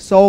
100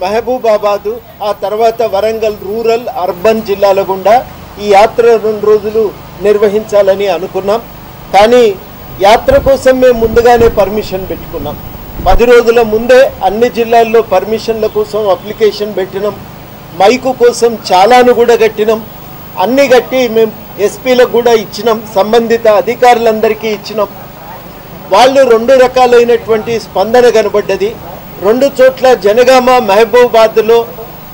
మహబూబాబాద్ ఆ తర్వాత Warangal rural urban జిల్లాల గుండా ఈ యాత్ర 2 రోజులు నిర్వహించాలని అనుకున్నాం. కానీ యాత్ర కోసం మేము ముందుగానే పర్మిషన్ పెట్టుకున్నాం. 10 రోజుల ముందే అన్ని జిల్లాల్లో పర్మిషన్ల కోసం అప్లికేషన్ పెట్టినాం. మైకు కోసం చాలాను కూడా కట్టినాం. అన్ని కట్టి మేము ఎస్పీలకు కూడా ఇచ్చినాం, సంబంధిత అధికారులందరికీ ఇచ్చినాం. వాళ్ళు 2 రకాలైనటువంటి స్పందన కనబడ్డది. 2 చోట్ల జనగామ మహబూబాబాద్లో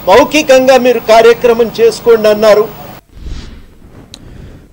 మౌఖికంగా మీరు కార్యక్రమం చేసుకోండి అన్నారు.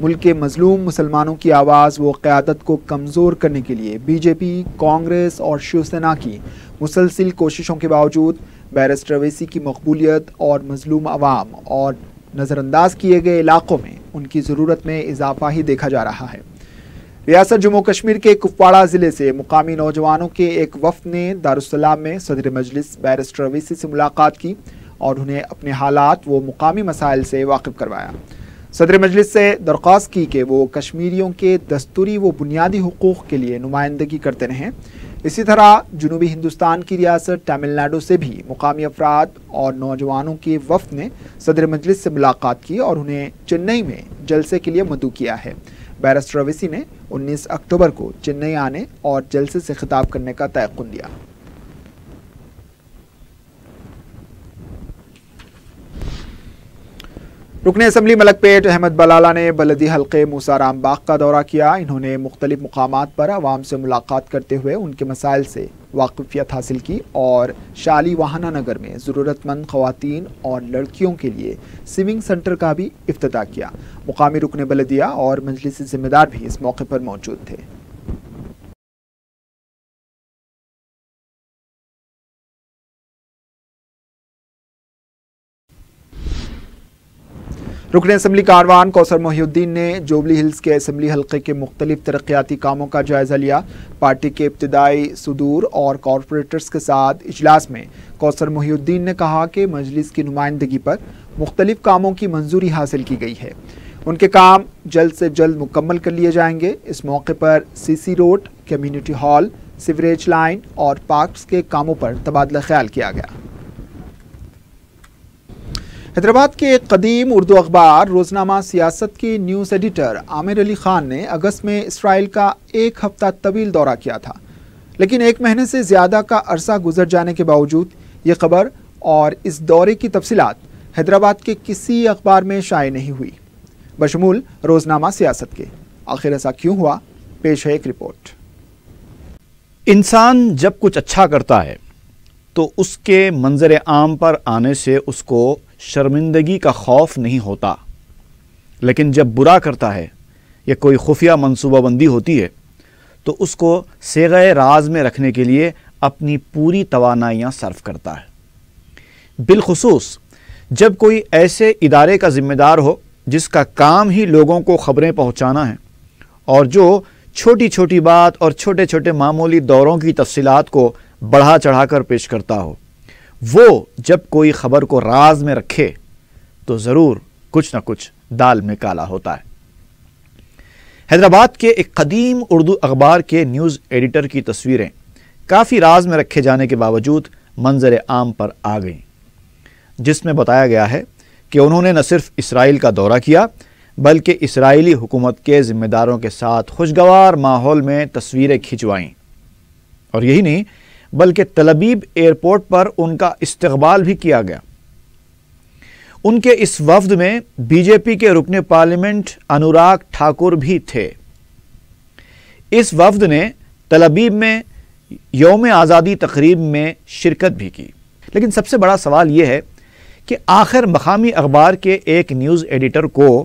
ملک کے مظلوم مسلمانوں کی آواز و قیادت کو کمزور کرنے کے لیے بی جے پی، کانگریس اور شیو سینا کی مسلسل کوششوں کے باوجود بیرسٹر اویسی کی مقبولیت اور مظلوم عوام اور نظر انداز کیے گئے علاقوں میں ان کی ضرورت میں اضافہ ہی دیکھا جا رہا ہے۔ ریاست جموں کشمیر کے کپواڑہ ضلع سے مقامی نوجوانوں کے ایک وفد نے دارالسلام میں صدر مجلس بیرسٹر اویسی سے ملاقات کی اور انہیں اپنے حالات و مقامی مسائل سے واقف کروایا۔ صدر مجلس سے درخواست کی کہ وہ کشمیریوں کے دستوری و بنیادی حقوق کے لیے نمائندگی کرتے رہیں۔ اسی طرح جنوبی ہندوستان کی ریاست تامل ناڈو سے بھی مقامی افراد اور نوجوانوں کے وفد نے صدر مجلس سے ملاقات کی اور انہیں چنئی میں جلسے کے لیے مدعو کیا ہے۔ بیرسٹر اویسی نے 19 اکتوبر کو چنئی آنے اور جلسے سے خطاب کرنے کا تیقن دیا۔ رکن اسمبلی ملک پیٹ احمد بلالہ نے بلدی حلقے موسارام باغ کا دورہ کیا۔ انہوں نے مختلف مقامات پر عوام سے ملاقات کرتے ہوئے ان کے مسائل سے واقفیت حاصل کی اور شالی واہنا نگر میں ضرورت مند خواتین اور لڑکیوں کے لیے سوئنگ سینٹر کا بھی افتتاح کیا۔ مقامی رکن بلدیہ اور مجلسی ذمہ دار بھی اس موقع پر موجود تھے۔ رکن اسمبلی کاروان کوثر محی الدین نے جوبلی ہلز کے اسمبلی حلقے کے مختلف ترقیاتی کاموں کا جائزہ لیا۔ پارٹی کے ابتدائی صدور اور کارپوریٹرز کے ساتھ اجلاس میں کوثر محی الدین نے کہا کہ مجلس کی نمائندگی پر مختلف کاموں کی منظوری حاصل کی گئی ہے، ان کے کام جلد سے جلد مکمل کر لیے جائیں گے۔ اس موقع پر C road, community hall, sewerage line اور پارکس کے کاموں پر تبادلہ خیال کیا گیا۔ حیدرآباد کے قدیم اردو اخبار روزنامہ سیاست کے نیوز ایڈیٹر عامر علی خان نے اگست میں اسرائیل کا ایک ہفتہ طویل دورہ کیا تھا، لیکن ایک مہینے سے زیادہ کا عرصہ گزر جانے کے باوجود یہ خبر اور اس دورے کی تفصیلات حیدرآباد کے کسی اخبار میں شائع نہیں ہوئی، بشمول روزنامہ سیاست کے۔ آخر ایسا کیوں ہوا؟ پیش ہے ایک رپورٹ۔ انسان جب کچھ اچھا کرتا ہے تو اس کے منظر عام پر آنے سے اس کو شرمندگی کا خوف نہیں ہوتا، لیکن جب برا کرتا ہے یا کوئی خفیہ منصوبہ بندی ہوتی ہے تو اس کو صیغہ راز میں رکھنے کے لیے اپنی پوری توانائیاں صرف کرتا ہے، بالخصوص جب کوئی ایسے ادارے کا ذمہ دار ہو جس کا کام ہی لوگوں کو خبریں پہنچانا ہے اور جو چھوٹی چھوٹی بات اور چھوٹے چھوٹے معمولی دوروں کی تفصیلات کو بڑھا چڑھا کر پیش کرتا ہو۔ وہ جب کوئی خبر کو راز میں رکھے تو ضرور کچھ نہ کچھ دال میں کالا ہوتا ہے۔ حیدرآباد کے ایک قدیم اردو اخبار کے نیوز ایڈیٹر کی تصویریں کافی راز میں رکھے جانے کے باوجود منظر عام پر آ گئیں، جس میں بتایا گیا ہے کہ انہوں نے نہ صرف اسرائیل کا دورہ کیا بلکہ اسرائیلی حکومت کے ذمہ داروں کے ساتھ خوشگوار ماحول میں تصویریں کھنچوائیں، اور یہی نہیں بلکہ تل ابیب ایئرپورٹ پر ان کا استقبال بھی کیا گیا۔ ان کے اس وفد میں بی جے پی کے رکن پارلیمنٹ انوراگ ٹھاکر بھی تھے۔ اس وفد نے تل ابیب میں یوم آزادی تقریب میں شرکت بھی کی، لیکن سب سے بڑا سوال یہ ہے کہ آخر مقامی اخبار کے ایک نیوز ایڈیٹر کو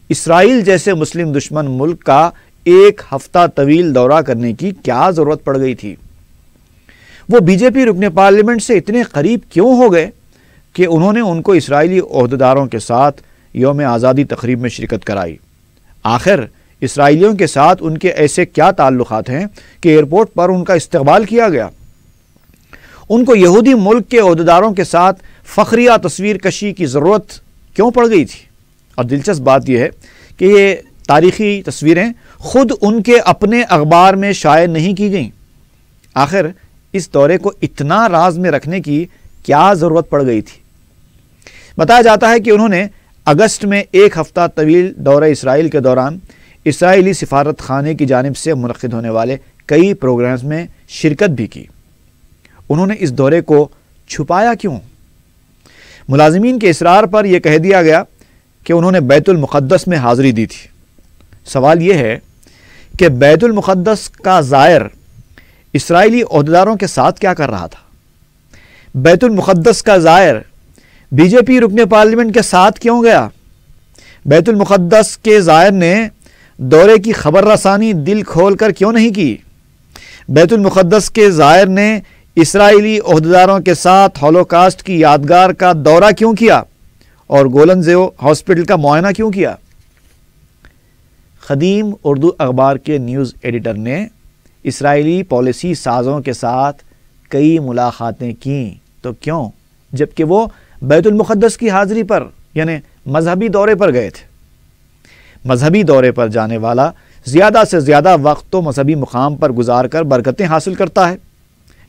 اسرائیل جیسے مسلم دشمن ملک کا ایک ہفتہ طویل دورہ کرنے کی کیا ضرورت پڑ گئی تھی؟ وہ بی جے پی رکن پارلیمنٹ سے اتنے قریب کیوں ہو گئے کہ انہوں نے ان کو اسرائیلی عہدیداروں کے ساتھ یوم آزادی تقریب میں شرکت کرائی؟ آخر اسرائیلیوں کے ساتھ ان کے ایسے کیا تعلقات ہیں کہ ایئرپورٹ پر ان کا استقبال کیا گیا؟ ان کو یہودی ملک کے عہدیداروں کے ساتھ فخریہ تصویر کشی کی ضرورت کیوں پڑ گئی تھی؟ اور دلچسپ بات یہ ہے کہ یہ تاریخی تصویریں خود ان کے اپنے اخبار میں شائع نہیں کی گئیں۔ آخر اس دورے کو اتنا راز میں رکھنے کی کیا ضرورت پڑ گئی تھی؟ بتایا جاتا ہے کہ انہوں نے اگست میں ایک ہفتہ طویل دورہ اسرائیل کے دوران اسرائیلی سفارت خانے کی جانب سے منعقد ہونے والے کئی پروگرامز میں شرکت بھی کی۔ انہوں نے اس دورے کو چھپایا کیوں؟ ملازمین کے اصرار پر یہ کہہ دیا گیا کہ انہوں نے بیت المقدس میں حاضری دی تھی۔ سوال یہ ہے کہ بیت المقدس کا زائر اسرائیلی عہدیداروں کے ساتھ کیا کر رہا تھا؟ بیت المقدس کا زائر بی جے پی رکن پارلیمنٹ کے ساتھ کیوں گیا؟ بیت المقدس کے زائر نے دورے کی خبر رسانی دل کھول کر کیوں نہیں کی؟ بیت المقدس کے زائر نے اسرائیلی عہدیداروں کے ساتھ ہولوکاسٹ کی یادگار کا دورہ کیوں کیا اور گولن زیو ہاسپٹل کا معائنہ کیوں کیا؟ خدیم اردو اخبار کے نیوز ایڈیٹر نے اسرائیلی پالیسی سازوں کے ساتھ کئی ملاقاتیں کیں تو کیوں، جبکہ وہ بیت المقدس کی حاضری پر یعنی مذہبی دورے پر گئے تھے۔ مذہبی دورے پر جانے والا زیادہ سے زیادہ وقت تو مذہبی مقام پر گزار کر برکتیں حاصل کرتا ہے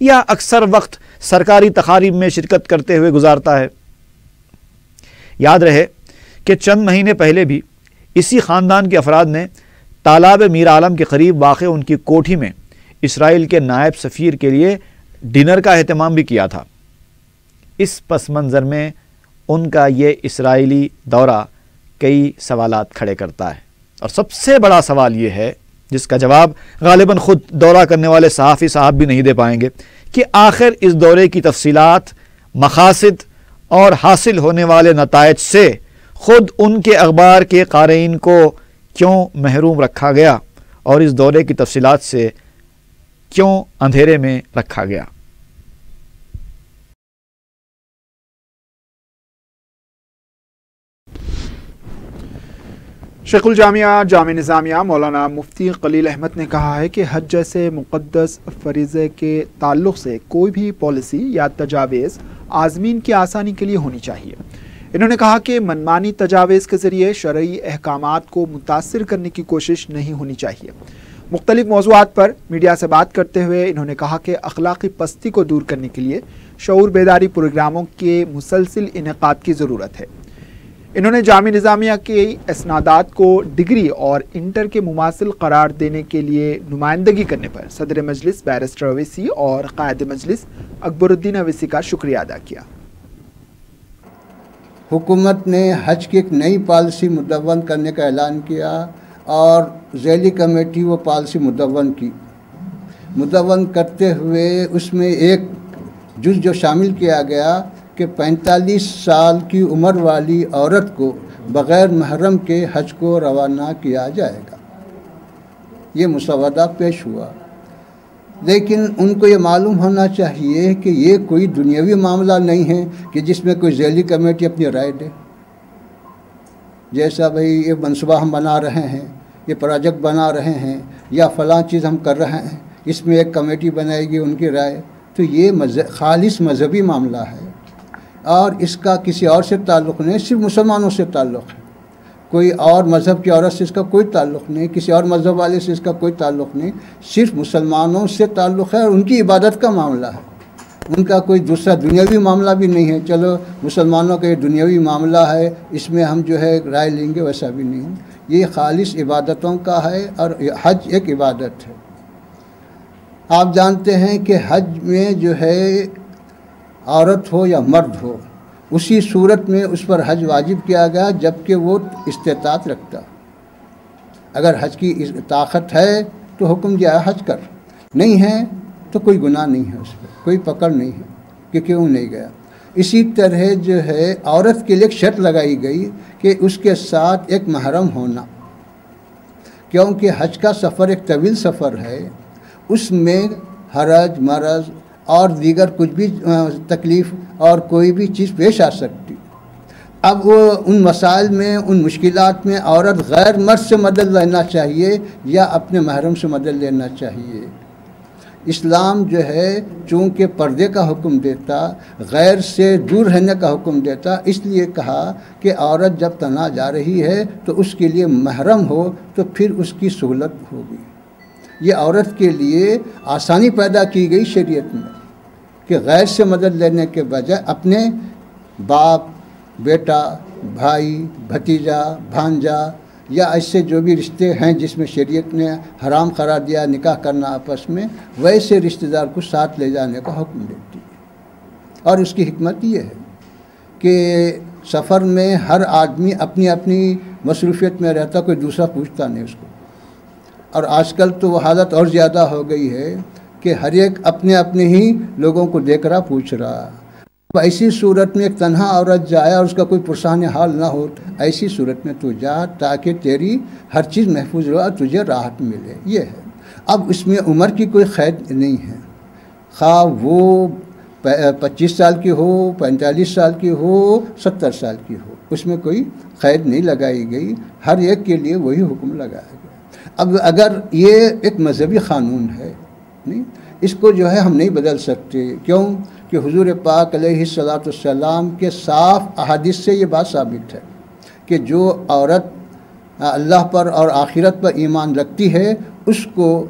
یا اکثر وقت سرکاری تقاریب میں شرکت کرتے ہوئے گزارتا ہے؟ یاد رہے کہ چند مہینے پہلے بھی اسی خاندان کے افراد نے تالاب میر عالم کے قریب واقع ان کی کوٹھی میں اسرائیل کے نائب سفیر کے لیے ڈنر کا اہتمام بھی کیا تھا۔ اس پس منظر میں ان کا یہ اسرائیلی دورہ کئی سوالات کھڑے کرتا ہے، اور سب سے بڑا سوال یہ ہے جس کا جواب غالباً خود دورہ کرنے والے صحافی صاحب بھی نہیں دے پائیں گے کہ آخر اس دورے کی تفصیلات، مقاصد اور حاصل ہونے والے نتائج سے خود ان کے اخبار کے قارئین کو کیوں محروم رکھا گیا اور اس دورے کی تفصیلات سے کیوں اندھیرے میں رکھا گیا؟ شیخ الجامعہ جامع نظامیہ مولانا مفتی خلیل احمد نے کہا ہے کہ حج جیسے مقدس فریضے کے تعلق سے کوئی بھی پالیسی یا تجاویز عازمین کی آسانی کے لیے ہونی چاہیے۔ انہوں نے کہا کہ منمانی تجاویز کے ذریعے شرعی احکامات کو متاثر کرنے کی کوشش نہیں ہونی چاہیے۔ مختلف موضوعات پر میڈیا سے بات کرتے ہوئے انہوں نے کہا کہ اخلاقی پستی کو دور کرنے کے لیے شعور بیداری پروگراموں کے مسلسل انعقاد کی ضرورت ہے۔ انہوں نے جامع نظامیہ کے اسنادات کو ڈگری اور انٹر کے مماثل قرار دینے کے لیے نمائندگی کرنے پر صدر مجلس بیرسٹر اویسی اور قائد مجلس اکبر الدین اویسی کا شکریہ ادا کیا۔ حکومت نے حج کی ایک نئی پالیسی مدون کرنے کا اعلان کیا اور ذیلی کمیٹی وہ پالیسی مدون کرتے ہوئے اس میں ایک جز جو شامل کیا گیا کہ 45 سال کی عمر والی عورت کو بغیر محرم کے حج کو روانہ کیا جائے گا۔ یہ مسودہ پیش ہوا، لیکن ان کو یہ معلوم ہونا چاہیے کہ یہ کوئی دنیاوی معاملہ نہیں ہے کہ جس میں کوئی ذیلی کمیٹی اپنی رائے دے۔ جیسا بھئی یہ منصوبہ ہم بنا رہے ہیں، یہ پروجیکٹ بنا رہے ہیں یا فلاں چیز ہم کر رہے ہیں، اس میں ایک کمیٹی بنائے گی ان کی رائے، تو یہ خالص مذہبی معاملہ ہے اور اس کا کسی اور سے تعلق نہیں، صرف مسلمانوں سے تعلق ہے۔ کوئی اور مذہب کی عورت سے اس کا کوئی تعلق نہیں، کسی اور مذہب والے سے اس کا کوئی تعلق نہیں، صرف مسلمانوں سے تعلق ہے اور ان کی عبادت کا معاملہ ہے۔ ان کا کوئی دوسرا دنیاوی معاملہ بھی نہیں ہے، چلو مسلمانوں کا یہ دنیاوی معاملہ ہے اس میں ہم جو ہے رائے لیں گے، ویسا بھی نہیں۔ یہ خالص عبادتوں کا ہے اور حج ایک عبادت ہے۔ آپ جانتے ہیں کہ حج میں جو ہے عورت ہو یا مرد ہو، اسی صورت میں اس پر حج واجب کیا گیا جبکہ وہ استطاعت رکھتا۔ اگر حج کی طاقت ہے تو حکم دیا حج کر، نہیں ہے تو کوئی گناہ نہیں ہے، اس پہ کوئی پکڑ نہیں ہے کہ کیوں نہیں گیا۔ اسی طرح جو ہے عورت کے لیے ایک شرط لگائی گئی کہ اس کے ساتھ ایک محرم ہونا، کیونکہ حج کا سفر ایک طویل سفر ہے، اس میں حرج، مرض اور دیگر کچھ بھی تکلیف اور کوئی بھی چیز پیش آ سکتی۔ اب وہ ان مسائل میں، ان مشکلات میں عورت غیر مرد سے مدد لینا چاہیے یا اپنے محرم سے مدد لینا چاہیے۔ اسلام جو ہے چونکہ پردے کا حکم دیتا، غیر سے دور رہنے کا حکم دیتا، اس لیے کہا کہ عورت جب تنہا جا رہی ہے تو اس کے لیے محرم ہو تو پھر اس کی سہولت ہوگی۔ یہ عورت کے لیے آسانی پیدا کی گئی شریعت میں کہ غیر سے مدد لینے کے بجائے اپنے باپ، بیٹا، بھائی، بھتیجا، بھانجا یا ایسے جو بھی رشتے ہیں جس میں شریعت نے حرام قرار دیا نکاح کرنا آپس میں، ویسے رشتہ دار کو ساتھ لے جانے کا حکم دیتی ہے۔ اور اس کی حکمت یہ ہے کہ سفر میں ہر آدمی اپنی اپنی مصروفیت میں رہتا، کوئی دوسرا پوچھتا نہیں اس کو۔ اور آج کل تو وہ حالت اور زیادہ ہو گئی ہے کہ ہر ایک اپنے اپنے ہی لوگوں کو دیکھ رہا، پوچھ رہا، ایسی صورت میں ایک تنہا عورت جائے اور اس کا کوئی پرسان حال نہ ہو، ایسی صورت میں تو جا تاکہ تیری ہر چیز محفوظ رہے اور تجھے راحت ملے، یہ ہے۔ اب اس میں عمر کی کوئی قید نہیں ہے، خواہ وہ 25 سال کی ہو، 45 سال کی ہو، 70 سال کی ہو، اس میں کوئی قید نہیں لگائی گئی، ہر ایک کے لیے وہی حکم لگایا گیا۔ اب اگر یہ ایک مذہبی قانون ہے، نہیں اس کو جو ہے ہم نہیں بدل سکتے، کیوں کہ حضور پاک علیہ الصلاۃ والسلام کے صاف احادیث سے یہ بات ثابت ہے کہ جو عورت اللہ پر اور آخرت پر ایمان رکھتی ہے اس کو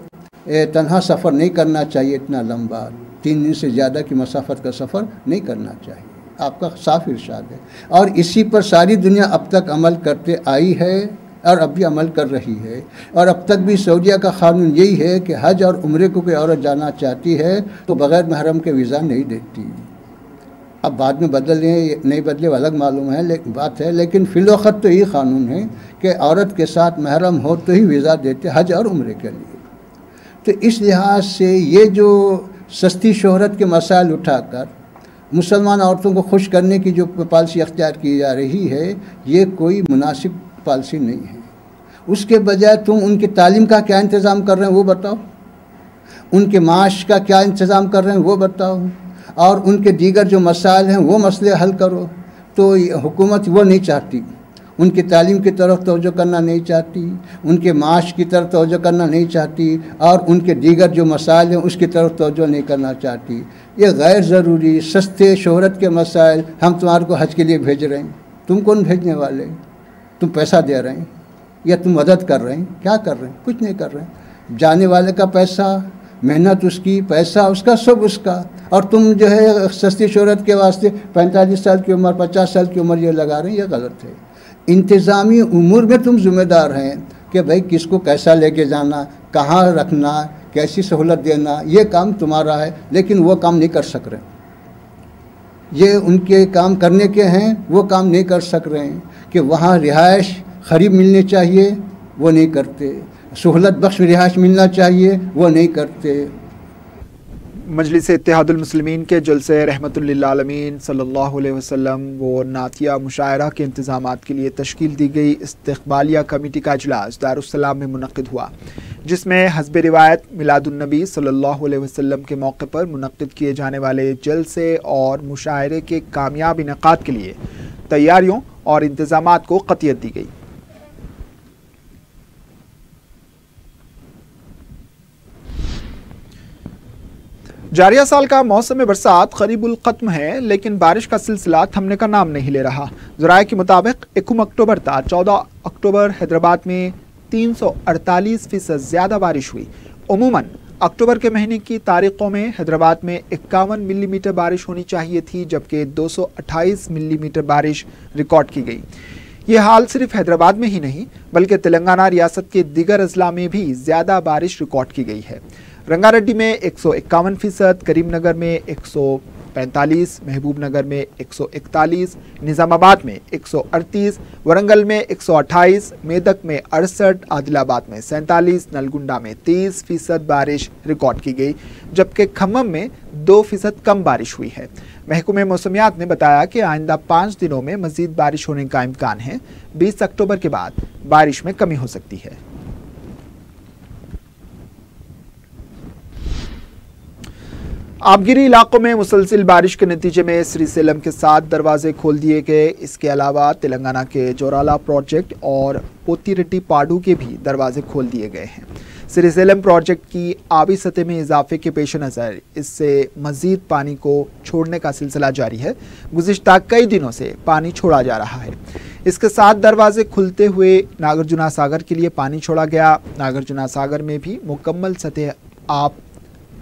تنہا سفر نہیں کرنا چاہیے، اتنا لمبا 3 دن سے زیادہ کی مسافت کا سفر نہیں کرنا چاہیے، آپ کا صاف ارشاد ہے۔ اور اسی پر ساری دنیا اب تک عمل کرتے آئی ہے اور اب بھی عمل کر رہی ہے، اور اب تک بھی سعودیہ کا قانون یہی ہے کہ حج اور عمرے کو کوئی عورت جانا چاہتی ہے تو بغیر محرم کے ویزا نہیں دیتی۔ اب بعد میں بدلیں نہیں بدلے الگ معلوم ہے بات ہے، لیکن فی الوقت تو یہی قانون ہے کہ عورت کے ساتھ محرم ہو تو ہی ویزا دیتے حج اور عمرے کے لیے۔ تو اس لحاظ سے یہ جو سستی شہرت کے مسائل اٹھا کر مسلمان عورتوں کو خوش کرنے کی جو پالیسی اختیار کی جا رہی ہے، یہ کوئی مناسب پالیسی نہیں ہے۔ اس کے بجائے تم ان کی تعلیم کا کیا انتظام کر رہے ہیں وہ بتاؤ، ان کے معاش کا کیا انتظام کر رہے ہیں وہ بتاؤ، اور ان کے دیگر جو مسائل ہیں وہ مسئلے حل کرو۔ تو حکومت وہ نہیں چاہتی، ان کی تعلیم کی طرف توجہ کرنا نہیں چاہتی، ان کے معاش کی طرف توجہ کرنا نہیں چاہتی، اور ان کے دیگر جو مسائل ہیں اس کی طرف توجہ نہیں کرنا چاہتی۔ یہ غیر ضروری سستے شہرت کے مسائل ہم تمہارے کو حج کے لیے بھیج رہے ہیں، تم کون بھیجنے والے؟ تم پیسہ دے رہے ہیں یا تم مدد کر رہے ہیں؟ کیا کر رہے ہیں؟ کچھ نہیں کر رہے ہیں۔ جانے والے کا پیسہ، محنت اس کی، پیسہ اس کا، سب اس کا، اور تم جو ہے سستی شہرت کے واسطے 45 سال کی عمر، 50 سال کی عمر یہ لگا رہے ہیں، یہ غلط ہے۔ انتظامی امور میں تم ذمہ دار ہیں کہ بھائی کس کو کیسا لے کے جانا، کہاں رکھنا، کیسی سہولت دینا، یہ کام تمہارا ہے، لیکن وہ کام نہیں کر سک رہے۔ یہ ان کے کام کرنے کے ہیں، وہ کام نہیں کر سک رہے ہیں کہ وہاں رہائش قریب ملنی چاہیے، وہ نہیں کرتے، سہولت بخش رہائش ملنا چاہیے، وہ نہیں کرتے۔ مجلس اتحاد المسلمین کے جلسے رحمت للعالمین صلی اللہ علیہ وسلم و نعتیہ مشاعرہ کے انتظامات کے لیے تشکیل دی گئی استقبالیہ کمیٹی کا اجلاس دارالسلام میں منعقد ہوا، جس میں حسب روایت میلاد النبی صلی اللہ علیہ وسلم کے موقع پر منعقد کیے جانے والے جلسے اور مشاعرے کے کامیاب انعقاد کے لیے تیاریوں اور انتظامات کو قطعیت دی گئی۔ جاریہ سال کا موسم برسات قریب الختم ہے، لیکن بارش کا سلسلہ تھمنے کا نام نہیں لے رہا۔ ذرائع کے مطابق 1 اکتوبر تا 14 اکتوبر حیدرآباد میں 348% زیادہ بارش ہوئی۔ عموماً اکتوبر کے مہینے کی تاریخوں میں حیدرآباد میں 51 ملی میٹر بارش ہونی چاہیے تھی، جبکہ 228 ملی میٹر بارش ریکارڈ کی گئی۔ یہ حال صرف حیدرآباد میں ہی نہیں بلکہ تلنگانہ ریاست کے دیگر اضلاع میں بھی زیادہ بارش ریکارڈ کی گئی ہے۔ رنگا ریڈی میں 151%، کریم نگر میں 145%، محبوب نگر میں 141%، نظام آباد میں 138%، ورنگل میں 128%، میدک میں 68%، عادل آباد میں 47%، نلگنڈا میں 30% بارش ریکارڈ کی گئی، جبکہ کھمم میں 2% کم بارش ہوئی ہے۔ محکمہ موسمیات نے بتایا کہ آئندہ 5 دنوں میں مزید بارش ہونے کا امکان ہے۔ 20 اکتوبر کے بعد بارش میں کمی ہو سکتی ہے۔ آبگیری علاقوں میں مسلسل بارش کے نتیجے میں سری سیلم کے 7 دروازے کھول دیے گئے۔ اس کے علاوہ تلنگانہ کے جورالا پروجیکٹ اور پوتی ریڈی پاڈو کے بھی دروازے کھول دیے گئے ہیں۔ سری سیلم پروجیکٹ کی آبی سطح میں اضافے کے پیش نظر اس سے مزید پانی کو چھوڑنے کا سلسلہ جاری ہے۔ گزشتہ کئی دنوں سے پانی چھوڑا جا رہا ہے۔ اس کے 7 دروازے کھلتے ہوئے ناگرجنا ساگر کے لیے پانی چھوڑا گیا۔ ناگرجنا ساگر میں بھی مکمل سطح آب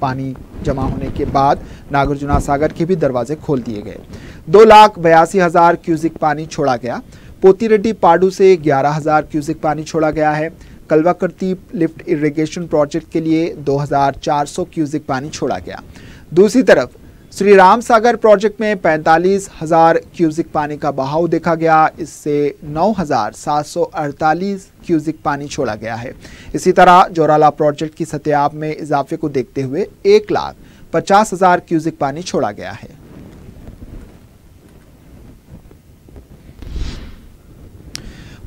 پانی جمع ہونے کے بعد ناگرجنا ساگر کے بھی دروازے کھول دیے گئے۔ 2,82,000 کیوزک پانی چھوڑا گیا۔ پوتی ریڈی پاڈو سے 11,000 کیوزک پانی چھوڑا گیا ہے۔ کلوا کرتی لفٹ اریگیشن پروجیکٹ کے لیے 2,400 کیوزک پانی چھوڑا گیا۔ دوسری طرف سری رام ساگر پروجیکٹ میں 45,000 کیوزک پانی کا بہاؤ دیکھا گیا۔ اس سے 9,748 کیوزک پانی چھوڑا گیا ہے۔ اسی طرح جورالا پروجیکٹ کی سطح آب میں اضافے کو دیکھتے ہوئے 1,50,000 کیوزک پانی چھوڑا گیا ہے۔